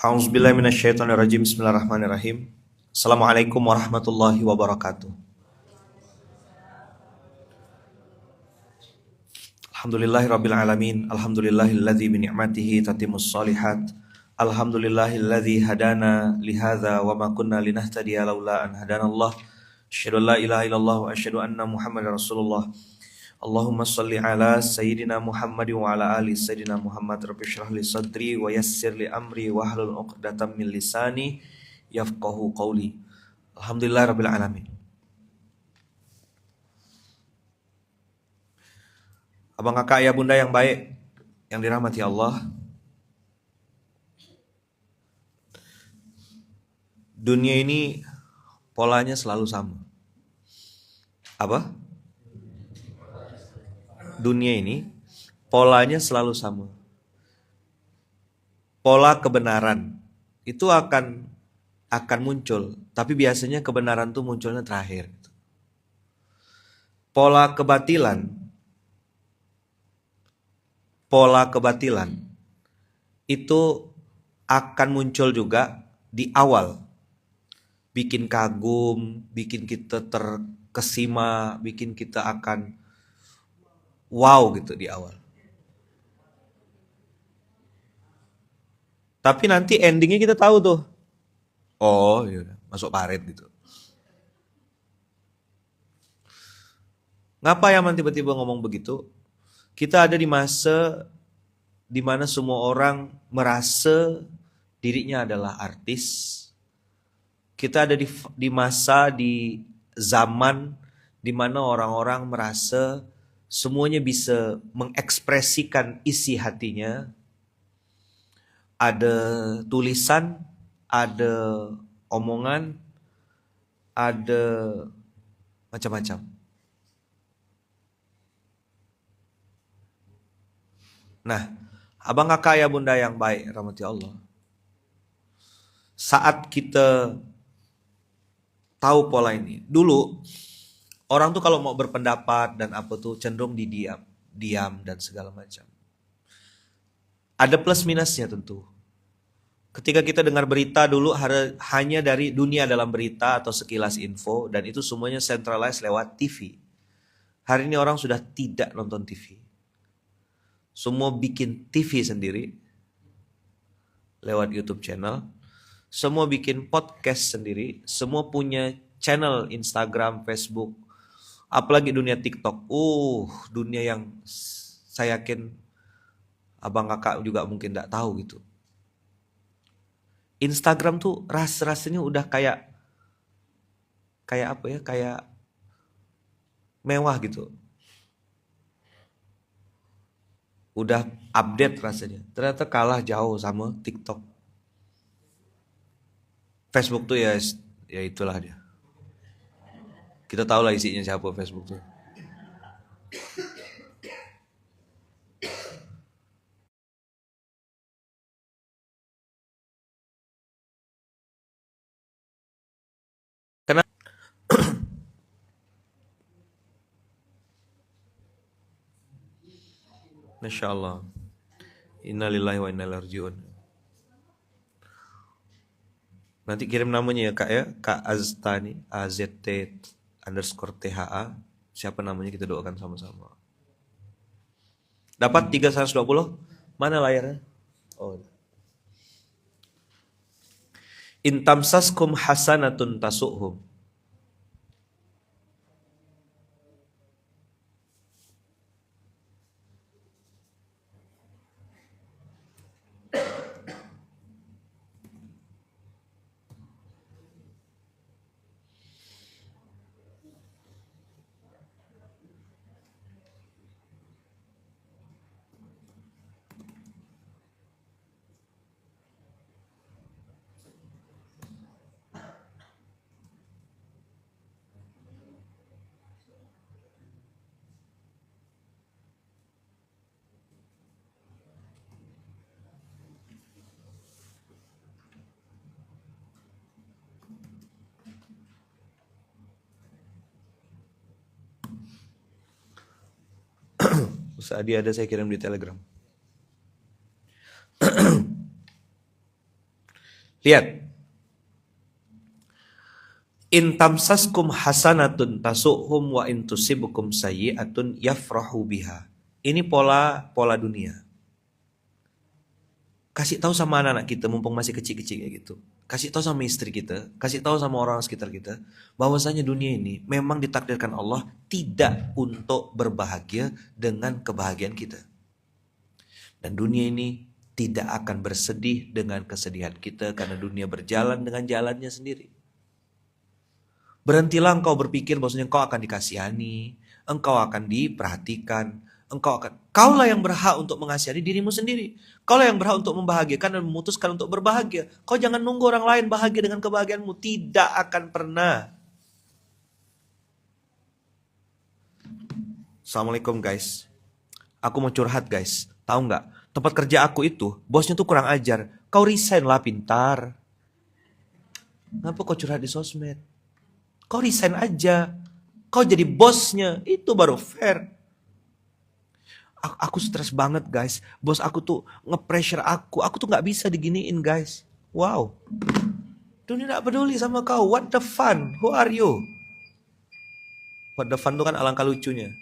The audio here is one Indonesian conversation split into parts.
A'udzubillahi minasyaitonirrajim. Bismillahirrahmanirrahim. Assalamualaikum warahmatullahi wabarakatuh. Alhamdulillahirabbil alamin. Alhamdulillahilladzi bi ni'matihi tatimmus shalihat. Alhamdulillahilladzi hadana li hadza wa ma kunna linahtadiya laula an hadanallah. Asyhadu an la ilaha illallah wa asyhadu anna Muhammadar Rasulullah. Allahumma salli ala Sayyidina Muhammad wa ala ali Sayyidina Muhammad. Rabbi shrah li sadri wa yassir li amri wa hlul 'uqdatam min lisani yafqahu qawli. Alhamdulillah rabbil alamin. Abang kakak ayah bunda yang baik, yang dirahmati Allah. Dunia ini polanya selalu sama. Apa? Dunia ini polanya selalu sama. Pola kebenaran itu akan muncul, tapi biasanya kebenaran tuh munculnya terakhir. Pola kebatilan itu akan muncul juga di awal. Bikin kagum, bikin kita terkesima, bikin kita akan wow gitu di awal. Tapi nanti endingnya kita tahu tuh. Oh, yaudah, masuk parit gitu. Ngapa ya man tiba-tiba ngomong begitu? Kita ada di masa di mana semua orang merasa dirinya adalah artis. Kita ada di masa, di zaman di mana orang-orang merasa semuanya bisa mengekspresikan isi hatinya. Ada tulisan, ada omongan, ada macam-macam. Nah, abang kakak ya bunda yang baik, rahmati Allah. Saat kita tahu pola ini, dulu orang tuh kalau mau berpendapat dan apa tuh cenderung diam dan segala macam. Ada plus minusnya tentu. Ketika kita dengar berita dulu hanya dari dunia dalam berita atau sekilas info dan itu semuanya centralized lewat TV. Hari ini orang sudah tidak nonton TV. Semua bikin TV sendiri lewat YouTube channel. Semua bikin podcast sendiri. Semua punya channel Instagram, Facebook. Apalagi dunia TikTok. Dunia yang saya yakin abang kakak juga mungkin gak tahu gitu. Instagram tuh rasanya udah kayak apa ya? Kayak mewah gitu. Udah update rasanya. Ternyata kalah jauh sama TikTok. Facebook tuh ya itulah dia. Kita tahu lah isinya siapa Facebook tuh. Karena Masya Allah. Innalillahi wa inna ilaihi raji'un. Nanti kirim namanya ya kak ya. Kak Aztani, AZT_THA. Siapa namanya kita doakan sama-sama. Dapat 320? Mana layarnya? Oh. Intamsaskum hasanatun tasuhum. Ustaz Adi ada saya kirim di Telegram. Lihat. In tamsaskum hasanatun tasuhum wa in tusibukum sayyi'atun yafrahu biha. Ini pola dunia. Kasih tahu sama anak-anak kita mumpung masih kecil-kecil kayak gitu. Kasih tahu sama istri kita, kasih tahu sama orang sekitar kita bahwasanya dunia ini memang ditakdirkan Allah tidak untuk berbahagia dengan kebahagiaan kita. Dan dunia ini tidak akan bersedih dengan kesedihan kita karena dunia berjalan dengan jalannya sendiri. Berhentilah engkau berpikir bahwasanya engkau akan dikasihani, engkau akan diperhatikan, kaulah yang berhak untuk mengasihani dirimu sendiri. Kaulah yang berhak untuk membahagiakan dan memutuskan untuk berbahagia. Kau jangan nunggu orang lain bahagia dengan kebahagiaanmu, tidak akan pernah. Assalamualaikum guys. Aku mau curhat guys. Tahu nggak? Tempat kerja aku itu, bosnya tuh kurang ajar. Kau resign lah pintar. Kenapa kau curhat di sosmed? Kau resign aja. Kau jadi bosnya. Itu baru fair. Aku stres banget guys. Bos aku tuh nge-pressure aku. Aku tuh gak bisa diginiin guys. Wow. Dunia gak peduli sama kau. What the fun? Who are you? What the fun tuh kan alangkah lucunya.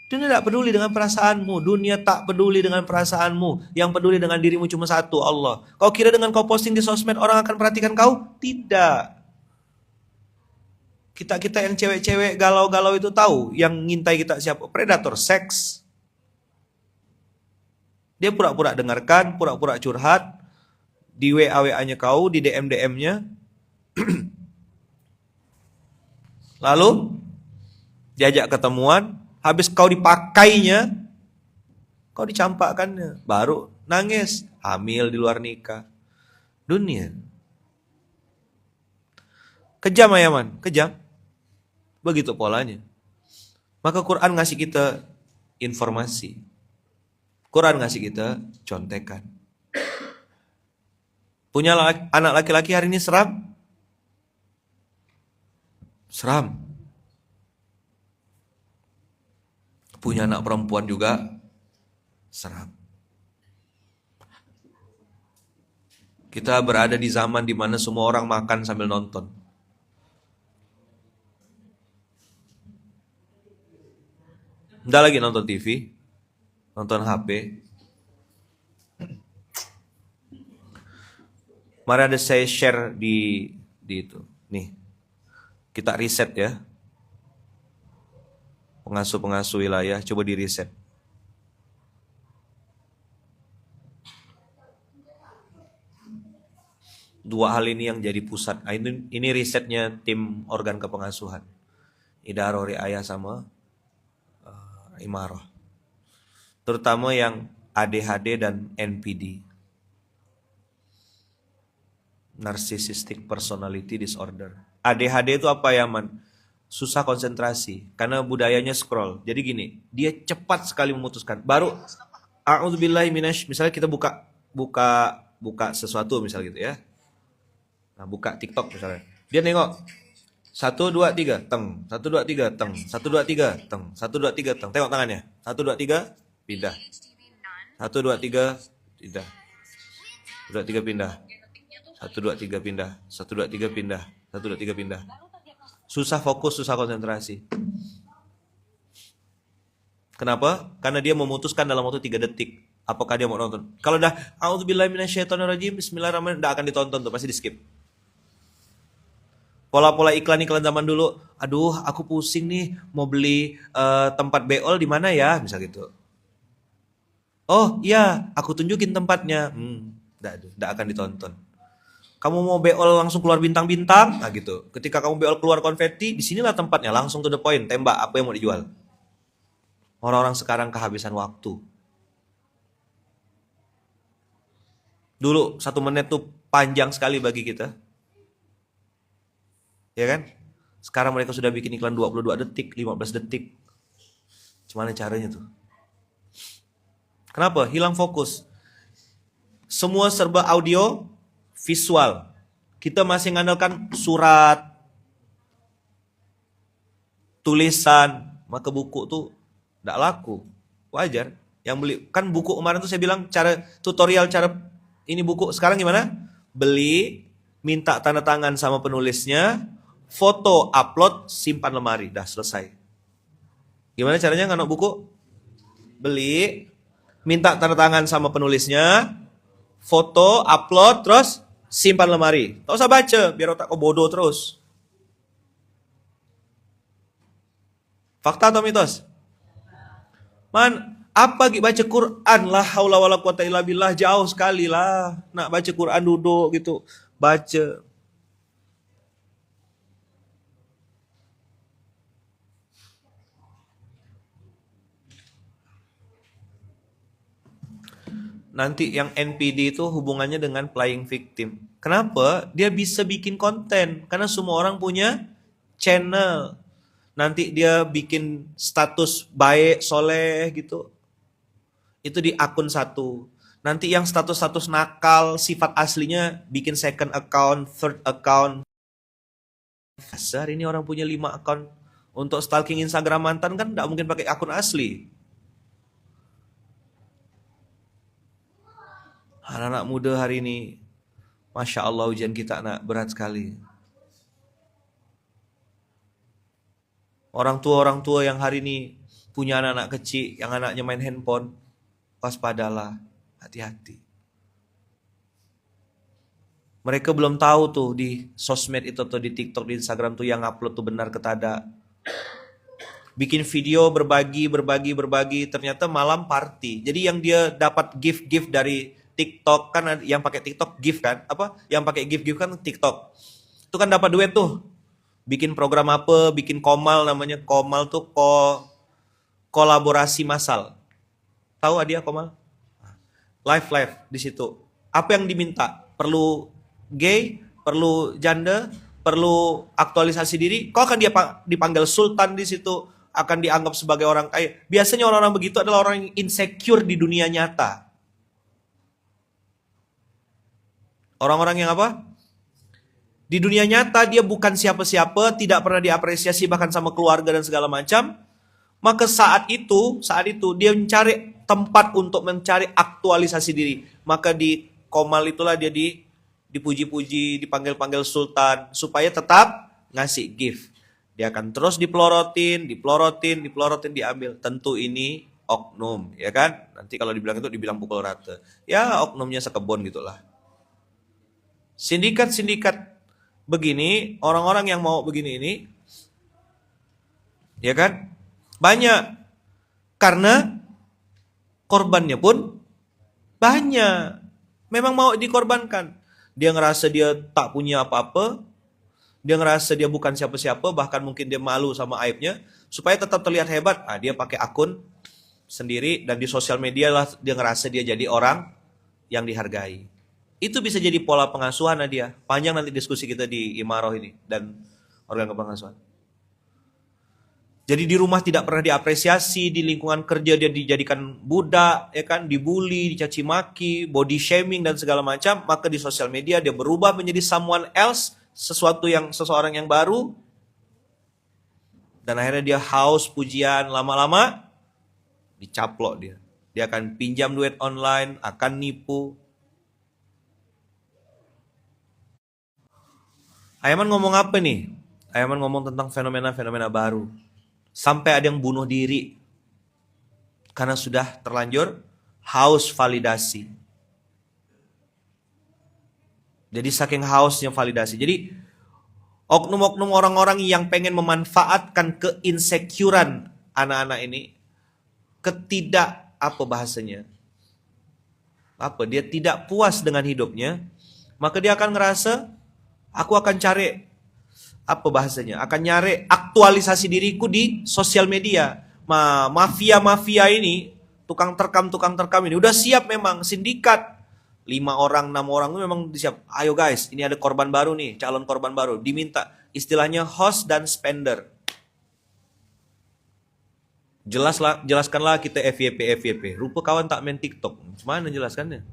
Dunia tak peduli dengan perasaanmu. Dunia tak peduli dengan perasaanmu. Yang peduli dengan dirimu cuma satu, Allah. Kau kira dengan kau posting di sosmed orang akan perhatikan kau? Tidak. Kita yang cewek-cewek galau-galau itu tahu yang ngintai kita siapa? Predator seks. Dia pura-pura dengarkan, pura-pura curhat di WA-WA-nya kau, di DM-DM-nya. Lalu diajak ketemuan, habis kau dipakainya, kau dicampakkannya, baru nangis, hamil di luar nikah. Dunia. Kejam ya man, kejam. Begitu polanya. Maka Quran ngasih kita informasi. Quran ngasih kita contekan. Punya anak laki-laki hari ini seram? Seram. Punya anak perempuan juga seram. Kita berada di zaman di mana semua orang makan sambil nonton. Nggak lagi nonton TV, nonton HP. Mari ada saya share di itu. Nih, kita riset ya. Pengasuh-pengasuh wilayah, coba di riset. Dua hal ini yang jadi pusat. Ini risetnya tim organ kepengasuhan. Idarah Riayah sama Imarah. Terutama yang ADHD dan NPD. Narcissistic Personality Disorder. ADHD itu apa ya man? Susah konsentrasi karena budayanya scroll. Jadi gini, dia cepat sekali memutuskan. Baru a'udzubillahi misalnya kita buka sesuatu misal gitu ya. Nah, buka TikTok misalnya. Dia nengok 1, 2, 3, teng. 1, 2, 3, teng. 1, 2, 3, teng. 1, 2, 3, teng. Tengok tangannya. 1, 2, 3, pindah. 1, 2, 3, pindah. 1, 2, 3, pindah. 1, 2, 3, pindah. 1, 2, 3, pindah. 1, 2, 3, pindah. Susah fokus, susah konsentrasi. Kenapa? Karena dia memutuskan dalam waktu 3 detik. Apakah dia mau nonton? Kalau udah a'udzubillahi minasyaitonirrajim, bismillahirrahmanirrahim, enggak akan ditonton tuh, pasti di skip. Pola-pola iklan-iklan zaman dulu, aduh aku pusing nih mau beli tempat beol di mana ya, misal gitu. Oh iya, aku tunjukin tempatnya. Enggak akan ditonton. Kamu mau beol langsung keluar bintang-bintang, nah gitu. Ketika kamu beol keluar konfeti, disinilah tempatnya, langsung to the point, tembak apa yang mau dijual. Orang-orang sekarang kehabisan waktu. Dulu 1 menit tuh panjang sekali bagi kita. Ya kan? Sekarang mereka sudah bikin iklan 22 detik, 15 detik. Gimana caranya tuh? Kenapa? Hilang fokus. Semua serba audio, visual. Kita masih mengandalkan surat, tulisan, maka buku tuh enggak laku. Wajar. Yang beli kan buku kemarin tuh saya bilang tutorial cara Ini buku sekarang gimana? Beli, minta tanda tangan sama penulisnya, foto, upload, simpan lemari, dah selesai. Gimana caranya nganok buku? Beli, minta tanda tangan sama penulisnya, foto, upload, terus simpan lemari. Tak usah baca, biar otak kau bodoh terus. Fakta atau mitos? Apa baca Quran lah, haula wala quwata illa billah, jauh sekali lah. Nak baca Quran duduk gitu, baca. Nanti yang NPD itu hubungannya dengan playing victim. Kenapa? Dia bisa bikin konten. Karena semua orang punya channel. Nanti dia bikin status baik, soleh gitu. Itu di akun satu. Nanti yang status-status nakal, sifat aslinya bikin second account, third account. Dasar ini orang punya 5 account. Untuk stalking Instagram mantan kan tidak mungkin pakai akun asli. Anak-anak muda hari ini, Masya Allah ujian kita anak berat sekali. Orang tua yang hari ini punya anak-anak kecil, yang anaknya main handphone, waspadalah, hati-hati. Mereka belum tahu tuh di sosmed itu atau di TikTok, di Instagram tuh yang upload tuh benar ketada. Bikin video berbagi, ternyata malam party. Jadi yang dia dapat gift dari TikTok kan, yang pakai TikTok gift kan, yang pakai gift kan TikTok. Itu kan dapat duit tuh. Bikin program apa, bikin komal namanya. Komal tuh kolaborasi massal. Tahu dia komal? Live di situ. Apa yang diminta? Perlu gay, perlu janda, perlu aktualisasi diri. Kau akan dipanggil sultan di situ, akan dianggap sebagai orang kaya. Biasanya orang-orang begitu adalah orang yang insecure di dunia nyata. Orang-orang yang apa? Di dunia nyata dia bukan siapa-siapa, tidak pernah diapresiasi bahkan sama keluarga dan segala macam. Maka saat itu dia mencari tempat untuk mencari aktualisasi diri. Maka di komal itulah dia dipuji-puji, dipanggil-panggil sultan supaya tetap ngasih gift. Dia akan terus dipelorotin, diambil. Tentu ini oknum, ya kan? Nanti kalau dibilang pukul rata. Ya oknumnya sekebon gitulah. Sindikat begini, orang-orang yang mau begini ini, ya kan, banyak. Karena korbannya pun banyak. Memang mau dikorbankan. Dia ngerasa dia tak punya apa-apa, dia ngerasa dia bukan siapa-siapa, bahkan mungkin dia malu sama aibnya, supaya tetap terlihat hebat. Dia pakai akun sendiri, dan di sosial media lah dia ngerasa dia jadi orang yang dihargai. Itu bisa jadi pola pengasuhan dia. Panjang nanti diskusi kita di Imaroh ini dan organ kepengasuhan. Jadi di rumah tidak pernah diapresiasi, di lingkungan kerja dia dijadikan budak, ya kan, dibully, dicaci maki, body shaming dan segala macam. Maka di sosial media dia berubah menjadi someone else, seseorang yang baru. Dan akhirnya dia haus pujian, lama-lama dicaplok dia. Dia akan pinjam duit online, akan nipu. Ayaman ngomong apa nih? Ayaman ngomong tentang fenomena-fenomena baru. Sampai ada yang bunuh diri karena sudah terlanjur haus validasi. Jadi saking hausnya validasi. Jadi oknum-oknum orang-orang yang pengen memanfaatkan keinsecurean anak-anak ini, dia tidak puas dengan hidupnya, maka dia akan ngerasa, aku akan cari akan nyari aktualisasi diriku di sosial media. Mafia-mafia ini, tukang terkam ini udah siap memang, sindikat 5 orang, 6 orang itu memang siap. Ayo guys, ini ada korban baru nih, calon korban baru, diminta istilahnya host dan spender. Jelaskanlah kita FYP. Rupa kawan tak main TikTok. Gimana jelaskannya?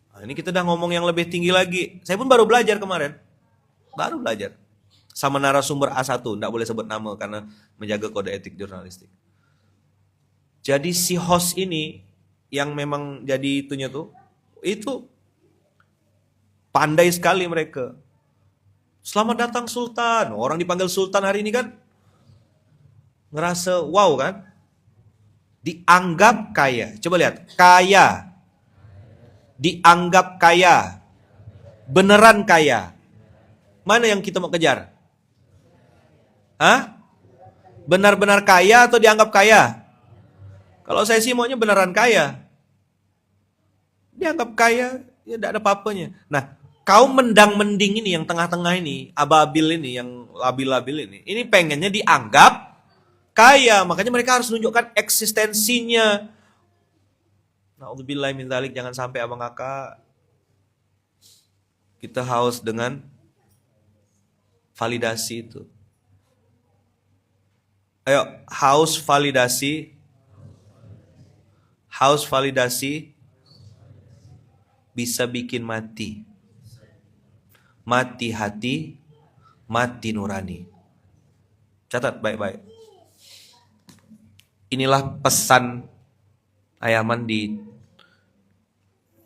Nah, ini kita udah ngomong yang lebih tinggi lagi. Saya pun baru belajar kemarin. Sama narasumber A1, enggak boleh sebut nama karena menjaga kode etik jurnalistik. Jadi si host ini yang memang jadi itunya tuh, itu pandai sekali mereka. Selamat datang Sultan. Orang dipanggil Sultan hari ini kan ngerasa wow kan? Dianggap kaya. Coba lihat, kaya. Dianggap kaya. Beneran kaya. Mana yang kita mau kejar? Hah? Benar-benar kaya atau dianggap kaya? Kalau saya sih maunya beneran kaya. Dianggap kaya, ya tidak ada apa-apanya. Nah, kaum mendang-mending ini, yang tengah-tengah ini, ababil ini, yang labil-labil ini pengennya dianggap kaya. Makanya mereka harus menunjukkan eksistensinya. Na'udzubillah min dzalik, jangan sampai abang kakak kita haus dengan validasi itu. Ayo, haus validasi. Haus validasi bisa bikin mati. Mati hati, mati nurani. Catat baik-baik. Inilah pesan Ayaman di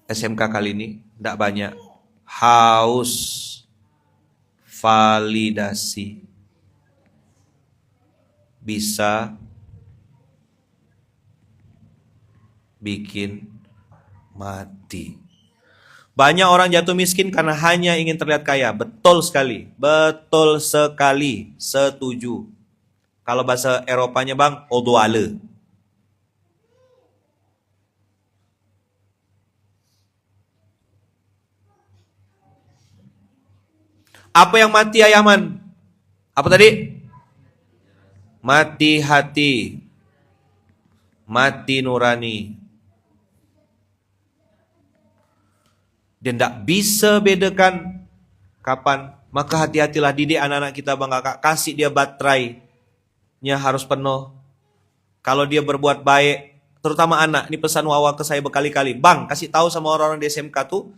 SMK kali ini. Tidak banyak. Haus validasi bisa bikin mati. Banyak orang jatuh miskin karena hanya ingin terlihat kaya. Betul sekali. Betul sekali. Setuju. Kalau bahasa Eropanya bang, odoale. Apa yang mati Ayaman? Apa tadi? Mati hati. Mati nurani. Dia tidak bisa bedakan kapan. Maka hati-hatilah, didik anak-anak kita bang kakak. Kasih dia baterainya harus penuh. Kalau dia berbuat baik, terutama anak. Ini pesan Wawa ke saya berkali-kali. Bang, kasih tahu sama orang-orang di SMK tuh,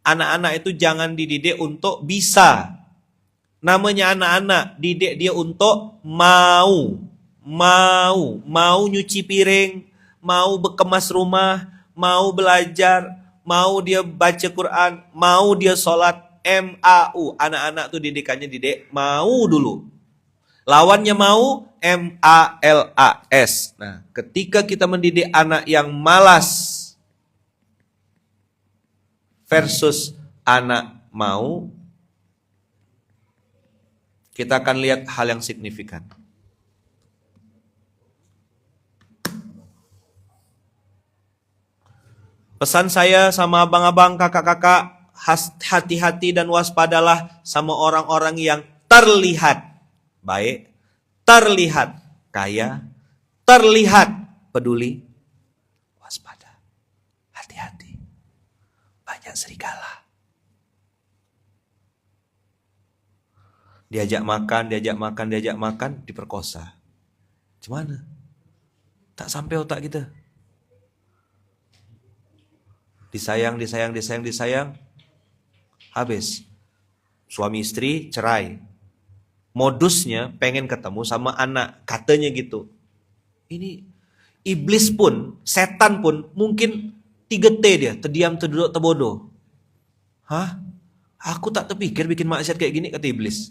anak-anak itu jangan dididik untuk bisa. Namanya anak-anak, didik dia untuk mau. Mau nyuci piring, mau berkemas rumah, mau belajar, mau dia baca Quran, mau dia sholat. MAU, anak-anak tuh didikannya didik mau dulu. Lawannya mau MALAS. Nah, ketika kita mendidik anak yang malas versus anak mau, kita akan lihat hal yang signifikan. Pesan saya sama abang-abang, kakak-kakak, hati-hati dan waspadalah sama orang-orang yang terlihat baik, terlihat kaya, terlihat peduli. Waspada, hati-hati. Banyak serigala. Diajak makan, diperkosa. Gimana? Tak sampai otak kita. Disayang. Habis. Suami istri cerai. Modusnya pengen ketemu sama anak. Katanya gitu. Ini iblis pun, setan pun mungkin 3T dia. Terdiam, terduduk, terbodoh. Hah? Aku tak terpikir bikin maksiat kayak gini, kata iblis.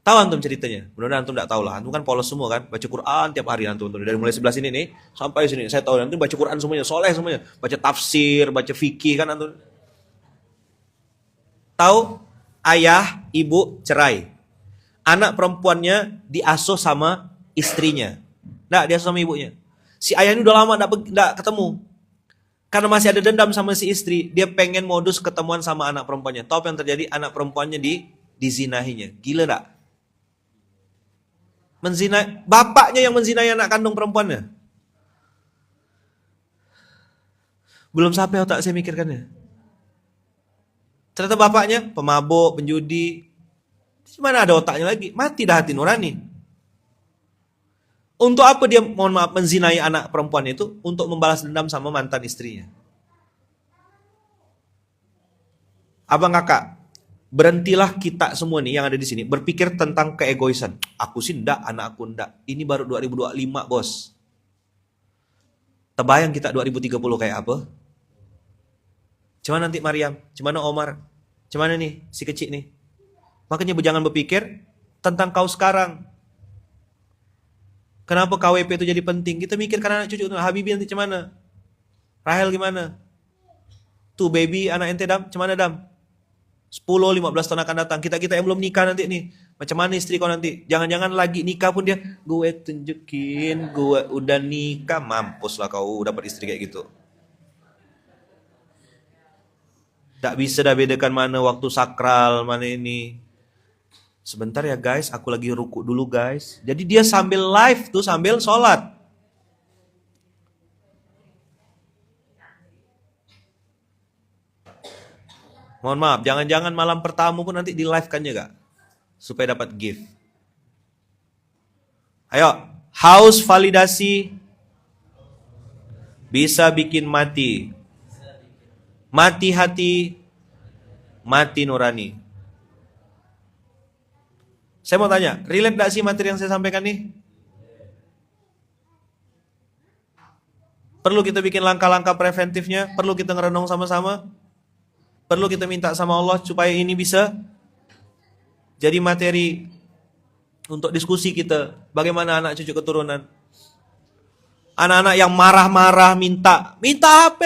Tahu antum ceritanya? Mudah-mudahan antum tidak tahu lah. Antum kan polos semua kan. Baca Quran tiap hari antum. Dari mulai sebelah sini nih sampai sini. Saya tahu antum baca Quran semuanya. Soleh semuanya. Baca tafsir, baca fikih kan antum. Tahu? Ayah, ibu cerai. Anak perempuannya diasuh sama istrinya. Nggak, diasuh sama ibunya. Si ayah ini udah lama nggak ketemu. Karena masih ada dendam sama si istri. Dia pengen modus ketemuan sama anak perempuannya. Tahu apa yang terjadi? Anak perempuannya dizinahinya. Gila nggak? Menzinai, bapaknya yang menzinai anak kandung perempuannya. Belum sampai otak saya mikirkannya. Ternyata bapaknya pemabuk, penjudi. Mana ada otaknya lagi? Mati dah hati nurani. Untuk apa dia, mohon maaf, menzinai anak perempuan itu? Untuk membalas dendam sama mantan istrinya. Abang kakak, berhentilah kita semua nih yang ada di sini berpikir tentang keegoisan. Aku sih ndak, anak aku ndak. Ini baru 2025, bos. Terbayang kita 2030 kayak apa? Cuman nanti Maryam, cuman Omar, cuman nih si kecil nih. Makanya jangan berpikir tentang kau sekarang. Kenapa KWP itu jadi penting? Kita mikir karena anak cucu. Habibie nanti cuman, Rahel gimana? Tuh baby anak ente Dam, cuman Dam? 10-15 tahun akan datang. Kita yang belum nikah nanti nih. Macam mana istri kau nanti? Jangan-jangan lagi nikah pun dia, gue tunjukin, gue udah nikah. Mampus lah kau dapat istri kayak gitu. Tak bisa dah bedakan mana waktu sakral, mana ini. Sebentar ya guys, aku lagi ruku dulu guys. Jadi dia sambil live tuh, sambil sholat. Mohon maaf, jangan-jangan malam pertama pun nanti di live kan juga. Supaya dapat gift. Ayo, haus validasi bisa bikin mati. Mati hati, mati nurani. Saya mau tanya, relate gak sih materi yang saya sampaikan nih? Perlu kita bikin langkah-langkah preventifnya? Perlu kita ngerenung sama-sama? Perlu kita minta sama Allah supaya ini bisa jadi materi untuk diskusi kita. Bagaimana anak cucu keturunan. Anak-anak yang marah-marah minta HP,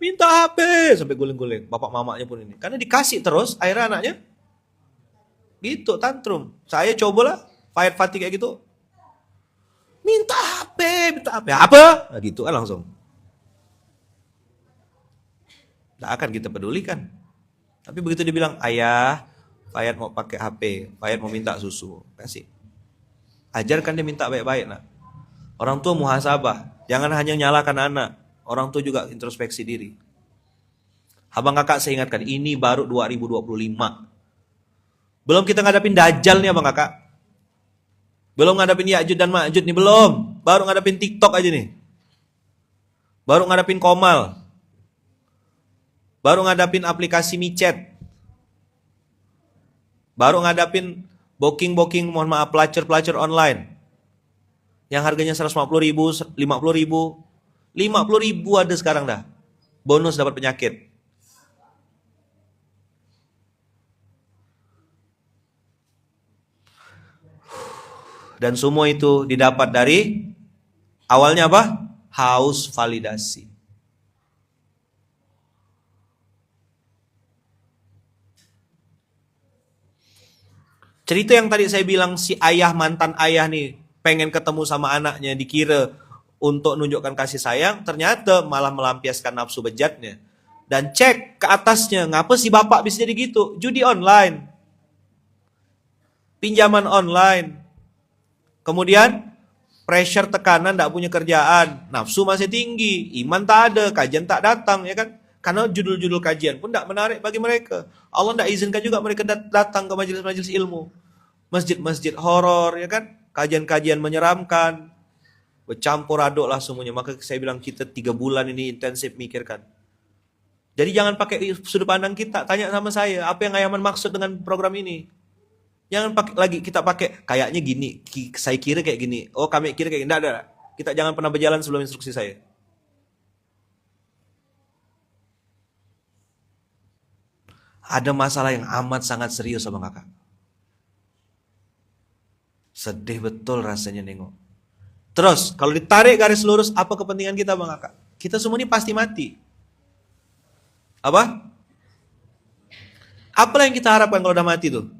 minta HP. Sampai guling-guling, bapak mamanya pun ini. Karena dikasih terus, akhirnya anaknya gitu, tantrum. Saya cobalah, Fayat Fatih kayak gitu. Minta HP, minta HP. Apa? Nah, gitu kan langsung. Tidak akan kita pedulikan. Tapi begitu dibilang, ayah, Fayat mau pakai HP, Fayat mau minta susu, kasih. Ajarkan dia minta baik-baik nak. Orang tua muhasabah, jangan hanya nyalakan anak. Orang tua juga introspeksi diri. Abang kakak saya ingatkan, ini baru 2025. Belum kita ngadapin Dajjal nih abang kakak. Belum ngadapin Ya'juj dan Ma'juj nih, belum. Baru ngadapin TikTok aja nih. Baru ngadapin Komal. Baru ngadapin aplikasi micet. Baru ngadapin booking, mohon maaf, pelacur online. Yang harganya 150.000, 50.000. 50.000 ada sekarang dah. Bonus dapat penyakit. Dan semua itu didapat dari awalnya apa? Haus validasi. Cerita yang tadi saya bilang si ayah, mantan ayah nih pengen ketemu sama anaknya, dikira untuk nunjukkan kasih sayang, ternyata malah melampiaskan nafsu bejatnya. Dan cek ke atasnya, ngapa si bapak bisa jadi gitu? Judi online, pinjaman online, kemudian pressure, tekanan, tidak punya kerjaan, nafsu masih tinggi, iman tak ada, kajian tak datang, ya kan? Karena judul-judul kajian pun tidak menarik bagi mereka. Allah tidak izinkan juga mereka datang ke majelis-majelis ilmu, masjid-masjid horor, ya kan? Kajian-kajian menyeramkan, bercampur aduk lah semuanya. Maka saya bilang kita 3 bulan ini intensif mikirkan. Jadi jangan pakai sudut pandang kita, tanya sama saya, apa yang Ayaman maksud dengan program ini? Jangan pakai lagi kita pakai kayaknya gini, saya kira kayak gini, oh kami kira kayak gini. Tidak. Kita jangan pernah berjalan sebelum instruksi saya. Ada masalah yang amat sangat serius sama kakak. Sedih betul rasanya nengok. Terus kalau ditarik garis lurus, apa kepentingan kita bang kakak? Kita semua ini pasti mati. Apa? Apalah yang kita harapkan kalau udah mati tuh?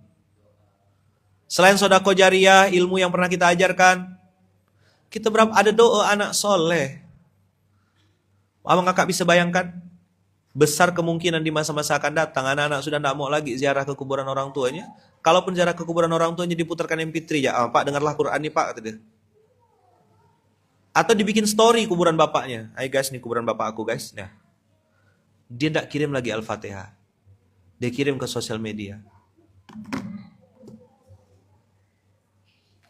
Selain sodako jariah, ilmu yang pernah kita ajarkan, kita berapa ada doa anak soleh. Abang kakak bisa bayangkan, besar kemungkinan di masa-masa akan datang anak-anak sudah tidak mau lagi ziarah ke kuburan orang tuanya. Kalaupun ziarah ke kuburan orang tuanya diputarkan MP3 ya, Pak dengarlah Quran nih Pak, kata dia. Atau dibikin story kuburan bapaknya. Hai guys, nih kuburan bapak aku guys. Nah, dia tidak kirim lagi Al-Fatihah. Dia kirim ke sosial media.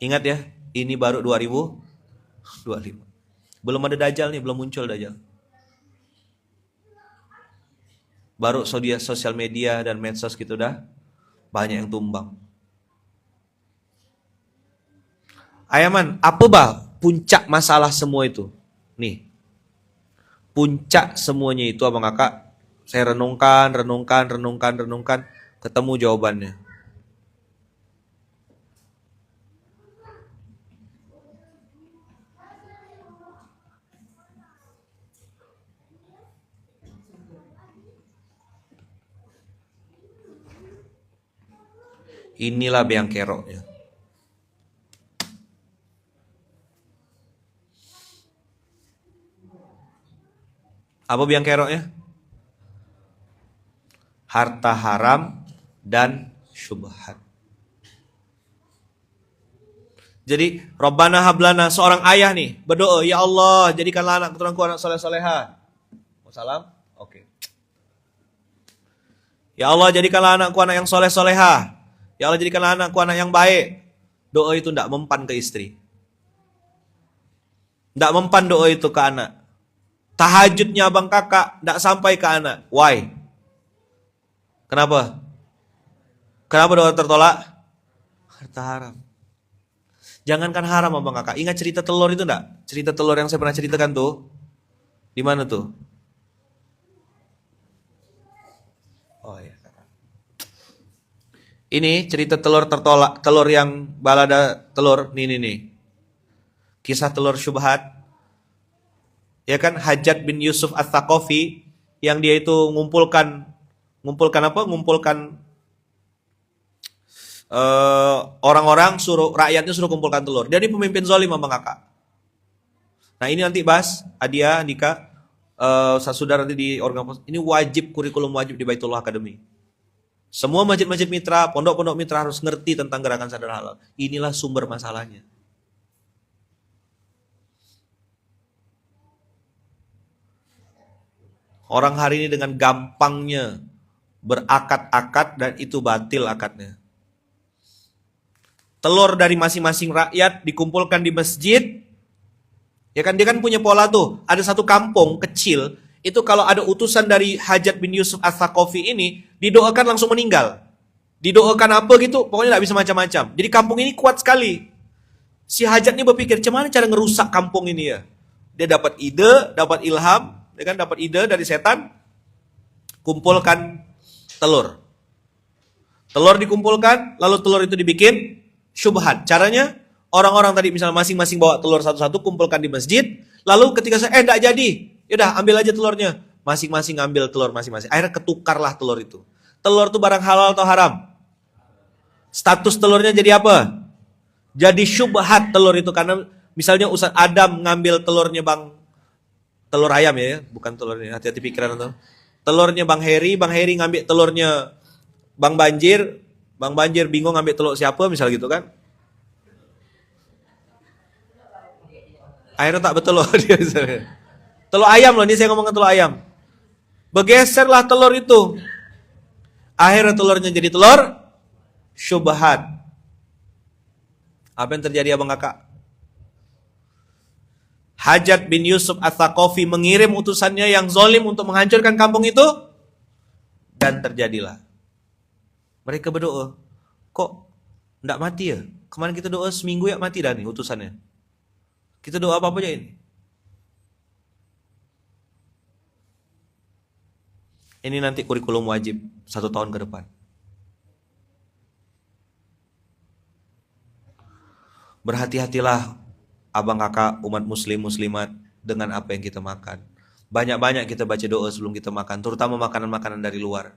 Ingat ya, ini baru 2025. Belum ada Dajjal nih, belum muncul Dajjal. Baru sosial media dan medsos gitu dah banyak yang tumbang. Ayaman, apa bah puncak masalah semua itu? Nih, Puncak semuanya itu abang kakak, saya renungkan, ketemu jawabannya. Inilah biang keroknya. Apa biang keroknya? Harta haram dan syubhat. Jadi Rabbana hablana, seorang ayah nih berdoa, ya Allah jadikanlah anak keturunanku anak soleh soleha. Salam, oke. Ya Allah jadikanlah anakku anak yang soleh soleha. Ya Allah jadikanlah anakku anak yang baik. Doa itu tidak mempan ke istri. Tidak mempan doa itu ke anak. Tahajudnya abang kakak tidak sampai ke anak. Why? Kenapa? Kenapa doa tertolak? Harta haram. Jangankan haram abang kakak. Ingat cerita telur itu enggak? Cerita telur yang saya pernah ceritakan tuh. Di mana tuh? Oh ya. Ini cerita telur tertolak, telur yang balada telur. Nih. Kisah telur syubhat. Ya kan, Hajjaj bin Yusuf Ats-Tsaqafi yang dia itu ngumpulkan apa? Ngumpulkan orang-orang, rakyatnya suruh kumpulkan telur. Jadi pemimpin zalim abang kakak. Nah ini nanti bahas Adia, Andika, saudara nanti di organ. Ini wajib, kurikulum wajib di Baitullah Academy. Semua masjid-masjid mitra, pondok-pondok mitra harus ngerti tentang gerakan sadar halal. Inilah sumber masalahnya. Orang hari ini dengan gampangnya berakad-akad dan itu batil akadnya. Telur dari masing-masing rakyat dikumpulkan di masjid. Ya kan, dia kan punya pola tuh. Ada satu kampung kecil, itu kalau ada utusan dari Hajjaj bin Yusuf Ats-Tsaqafi ini, didoakan langsung meninggal. Didoakan apa gitu, pokoknya gak bisa macam-macam. Jadi kampung ini kuat sekali. Si Hajjaj ini berpikir, gimana cara ngerusak kampung ini ya? Dia dapat ide, dapat ilham, dia kan dapat ide dari setan, kumpulkan telur. Telur dikumpulkan, lalu telur itu dibikin syubhat. Caranya, orang-orang tadi misalnya masing-masing bawa telur satu-satu, kumpulkan di masjid, lalu ketika saya, enggak jadi, yaudah ambil aja telurnya. Masing-masing ambil telur masing-masing. Akhirnya ketukarlah telur itu. Telur itu barang halal atau haram? Status telurnya jadi apa? Jadi syubhat telur itu. Karena misalnya Ustaz Adam ngambil telurnya telur ayam ya, bukan telurnya, hati-hati pikiran itu. Telurnya Bang Heri ngambil telurnya Bang Banjir bingung ngambil telur siapa, misal gitu kan. Akhirnya tak betul loh dia. Telur ayam loh, ini saya ngomongin telur ayam. Bergeserlah telur itu. Akhirnya telurnya jadi telur syubhat. Apa yang terjadi abang kakak? Hajjaj bin Yusuf Ats-Tsaqafi mengirim utusannya yang zalim untuk menghancurkan kampung itu. Dan terjadilah. Mereka berdoa. Kok enggak mati ya? Kemarin kita doa seminggu ya mati dah nih utusannya. Kita doa apa aja ini? Ini nanti kurikulum wajib 1 tahun ke depan. Berhati-hatilah abang kakak umat muslim muslimat dengan apa yang kita makan. Banyak-banyak kita baca doa sebelum kita makan, terutama makanan-makanan dari luar.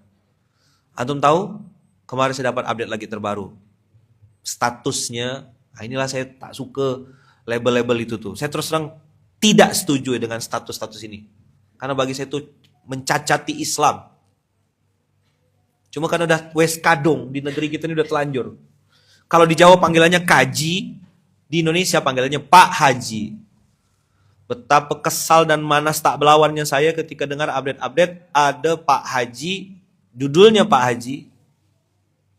Antum tahu? Kemarin saya dapat update lagi terbaru. Statusnya, nah inilah saya tak suka label-label itu tuh. Saya terus terang tidak setuju dengan status-status ini. Karena bagi saya itu mencacati Islam. Cuma karena udah wes kadung di negeri kita ini udah telanjur. Kalau di Jawa panggilannya kaji, di Indonesia panggilannya Pak Haji. Betapa kesal dan manas tak belawannya saya ketika dengar update-update ada Pak Haji, judulnya Pak Haji.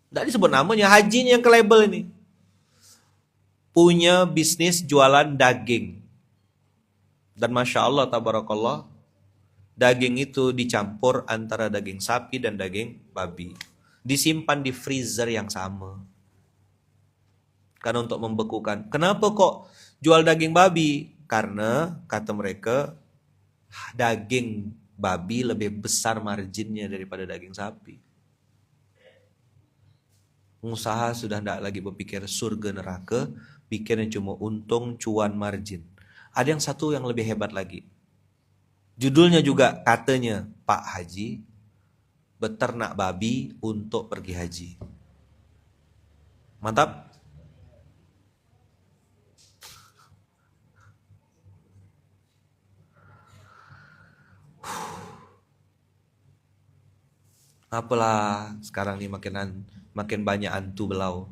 Nggak disebut namanya, hajinya yang ke label ini. Punya bisnis jualan daging. Dan Masya Allah, tabarakallah, daging itu dicampur antara daging sapi dan daging babi. Disimpan di freezer yang sama. Karena untuk membekukan. Kenapa kok jual daging babi? Karena kata mereka Daging babi lebih besar marginnya daripada daging sapi. Pengusaha sudah tidak lagi berpikir surga neraka, pikirnya cuma untung, cuan, margin. Ada yang satu yang lebih hebat lagi. Judulnya juga katanya Pak Haji beternak babi untuk pergi haji. Mantap. Apalah sekarang nih makin banyak hantu belau.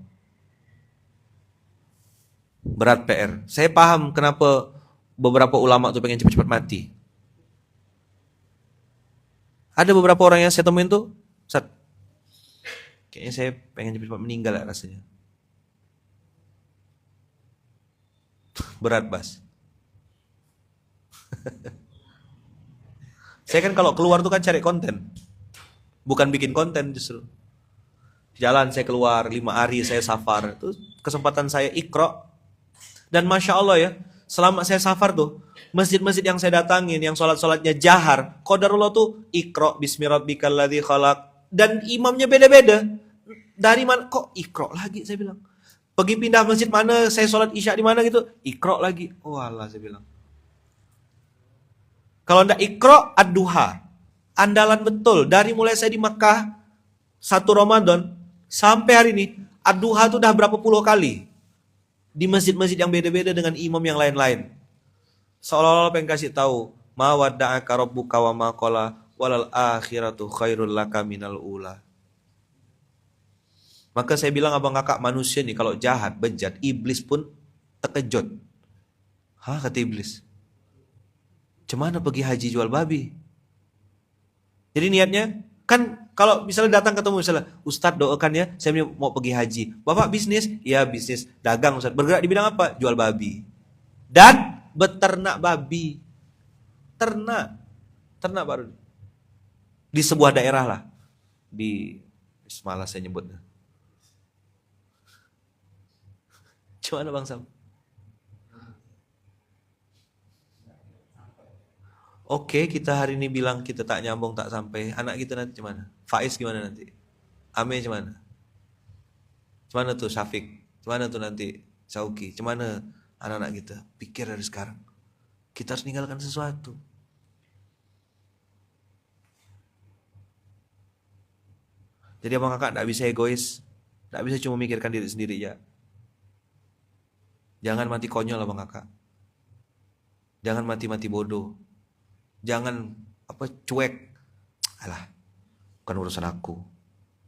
Berat PR. Saya paham kenapa beberapa ulama tuh pengen cepat-cepat mati. Ada beberapa orang yang saya temuin tuh, Ustaz, kayaknya saya pengen cepat-cepat meninggal ya rasanya. Berat, Bas. Saya kan kalau keluar tuh kan cari konten. Bukan bikin konten justru. Jalan saya keluar 5 hari saya safar. Itu kesempatan saya Iqra. Dan Masya Allah ya, selama saya safar tuh, masjid-masjid yang saya datangin, yang sholat-sholatnya jahar, qadarullah tuh Iqra bismi rabbikal ladzi khalaq. Dan imamnya beda-beda. Dari mana? Kok Iqra lagi saya bilang. Pergi pindah masjid mana, saya sholat isya di mana gitu, Iqra lagi. Oh Allah saya bilang. Kalau ndak Iqra, ad-duha. Andalan betul. Dari mulai saya di Makkah, 1 Ramadan, sampai hari ini, ad-duha tuh udah berapa puluh kali. Di masjid-masjid yang beda-beda dengan imam yang lain-lain. Seolah-olah pengen kasih tahu, ma wadda'aka rabbuka wa ma qala walal akhiratu khairul laka minal ula. Maka saya bilang abang kakak manusia nih kalau jahat, bejat, iblis pun terkejut. Hah, kata iblis. Cemana pergi haji jual babi? Jadi niatnya, kan kalau misalnya datang ketemu misalnya, Ustadz doakan ya, saya mau pergi haji. Bapak bisnis? Ya bisnis, dagang Ustadz. Bergerak di bidang apa? Jual babi. Dan beternak babi. Ternak baru. Di sebuah daerah lah. Di, malas saya nyebutnya. Gimana Bang Sam? Oke, kita hari ini bilang kita tak nyambung, tak sampai. Anak kita nanti gimana? Faiz gimana nanti? Ame gimana? Gimana tuh Syafiq? Gimana tuh nanti Sauki? Gimana anak-anak kita? Pikir dari sekarang. Kita harus meninggalkan sesuatu. Jadi abang kakak tak bisa egois. Tak bisa cuma mikirkan diri sendiri ya. Jangan mati konyol abang kakak. Jangan mati-mati bodoh. Jangan cuek. Alah, bukan urusan aku.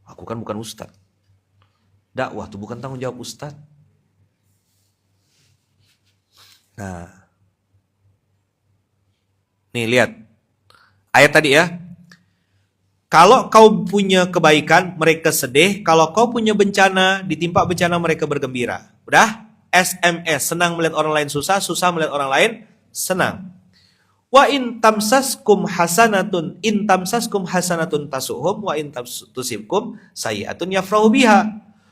Aku kan bukan ustadz. Dakwah itu bukan tanggung jawab ustadz. Nah. Nih lihat. Ayat tadi ya. Kalau kau punya kebaikan, mereka sedih. Kalau kau punya bencana, ditimpa bencana mereka bergembira. Udah? SMS, senang melihat orang lain susah, susah melihat orang lain senang. Wa in tamsaskum hasanatun tasuhum wa in tusibkum sayi'atun yafrahu biha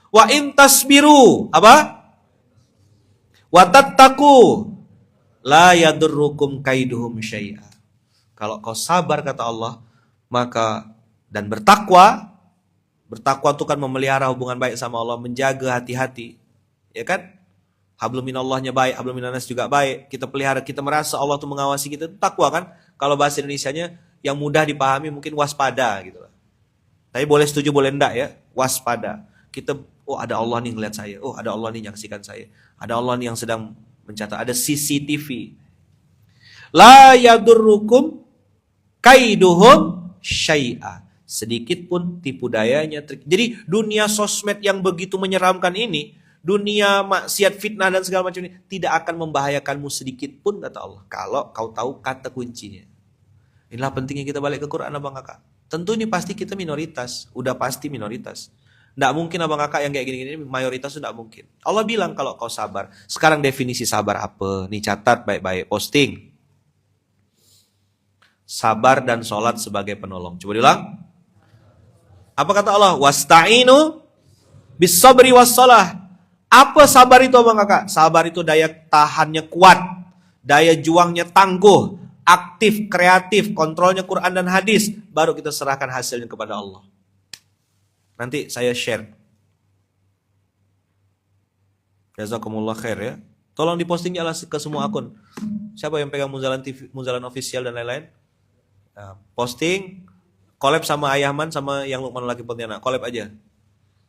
wa in tasbiru apa? Wa tattaqu la yadurrukum kaiduhum syai'a. Kalau kau sabar kata Allah, maka dan bertakwa itu kan memelihara hubungan baik sama Allah, menjaga hati-hati. Ya kan? Hablum minallahnya baik, hablum minannas juga baik. Kita pelihara, kita merasa Allah tuh mengawasi kita, itu takwa kan? Kalau bahasa Indonesianya yang mudah dipahami mungkin waspada gitu lah. Tapi boleh setuju boleh enggak ya, waspada. Kita, oh ada Allah nih ngeliat saya, oh ada Allah nih nyaksikan saya. Ada Allah nih yang sedang mencatat, ada CCTV. La yadurrukum kaiduhum syai'a. Sedikit pun tipu dayanya. Jadi dunia sosmed yang begitu menyeramkan ini, dunia maksiat, fitnah dan segala macam ini tidak akan membahayakanmu sedikit pun kata Allah. Kalau kau tahu kata kuncinya. Inilah pentingnya kita balik ke Quran abang kakak. Tentu ini pasti kita minoritas. Udah pasti minoritas. Tidak mungkin abang kakak yang kayak gini-gini mayoritas itu tidak mungkin. Allah bilang kalau kau sabar. Sekarang definisi sabar apa? Nih catat baik-baik. Posting. Sabar dan sholat sebagai penolong. Coba diulang. Apa kata Allah? Wasta'inu bis sabri was shalah. Apa sabar itu abang kakak? Sabar itu daya tahannya kuat, daya juangnya tangguh. aktif, kreatif, kontrolnya Quran dan hadis, baru kita serahkan hasilnya kepada Allah. Nanti saya share. Jazakumullah khair ya. Tolong diposting ke semua akun. Siapa yang pegang Munzalan TV, Munzalan official dan lain-lain? Nah, posting, collab sama Ayahman sama yang Lukman Laki Pontianak, collab aja.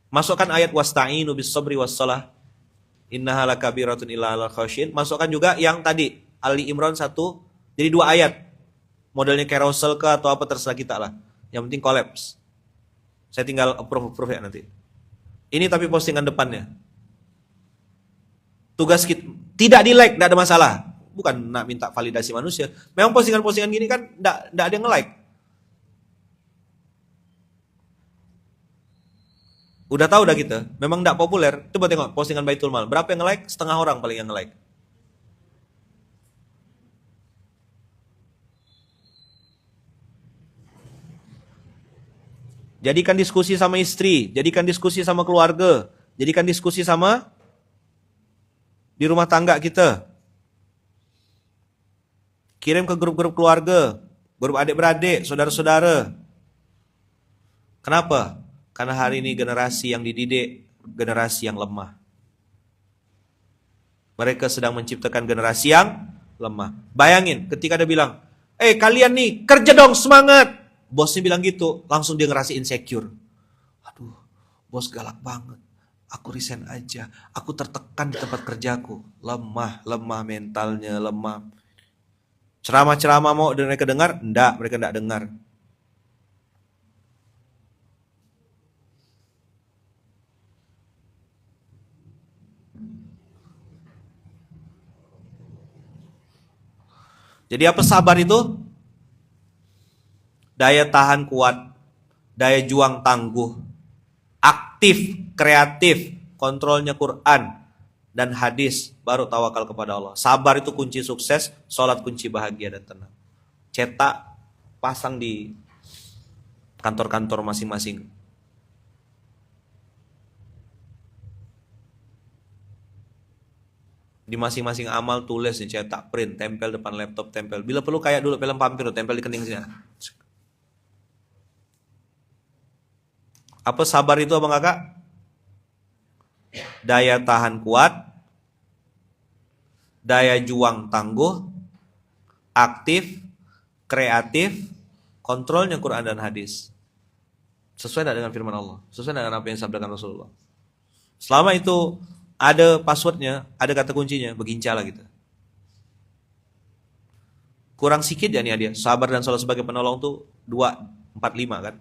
Masukkan ayat wasta'inu bis sabri was shalah. Innaha lakabiratun illa 'alal khasyin. Masukkan juga yang tadi Ali Imran 1. Jadi 2 ayat. Modelnya carousel ke atau apa terserah kita lah. Yang penting collapse. Saya tinggal approve ya nanti. Ini tapi postingan depannya. Tugas kita tidak di-like, tidak ada masalah. Bukan nak minta validasi manusia. Memang postingan-postingan gini kan tidak ada yang nge-like. Udah tahu dah kita. Memang tidak populer. Coba tengok postingan Baitul Mal. Berapa yang nge-like? Setengah orang paling yang nge-like. Jadikan diskusi sama istri, jadikan diskusi sama keluarga, jadikan diskusi sama di rumah tangga kita. Kirim ke grup-grup keluarga, grup adik-beradik, saudara-saudara. Kenapa? Karena hari ini generasi yang dididik, generasi yang lemah. Mereka sedang menciptakan generasi yang lemah. Bayangin ketika dia bilang, kalian nih kerja dong, semangat. Bosnya bilang gitu, langsung dia ngerasa insecure. Aduh, bos galak banget. Aku resign aja. Aku tertekan di tempat kerjaku. Lemah mentalnya, lemah. Ceramah-ceramah mau mereka dengar? Enggak, mereka enggak dengar. Jadi apa sabar itu? Daya tahan kuat, daya juang tangguh, aktif, kreatif, kontrolnya Quran dan hadis, baru tawakal kepada Allah. Sabar itu kunci sukses, sholat kunci bahagia dan tenang. Cetak, pasang di kantor-kantor masing-masing. Di masing-masing amal tulis, cetak, print, tempel depan laptop, tempel. Bila perlu kayak dulu film vampir, tempel di kening sini. Apa sabar itu abang kakak? Daya tahan kuat, daya juang tangguh, aktif, kreatif, kontrolnya Quran dan hadis. Sesuai dengan firman Allah, sesuai dengan apa yang disabdakan Rasulullah. Selama itu ada passwordnya, ada kata kuncinya, begincalah kita. Kurang sikit ya nih dia, sabar dan sholat sebagai penolong tuh 2:45 kan?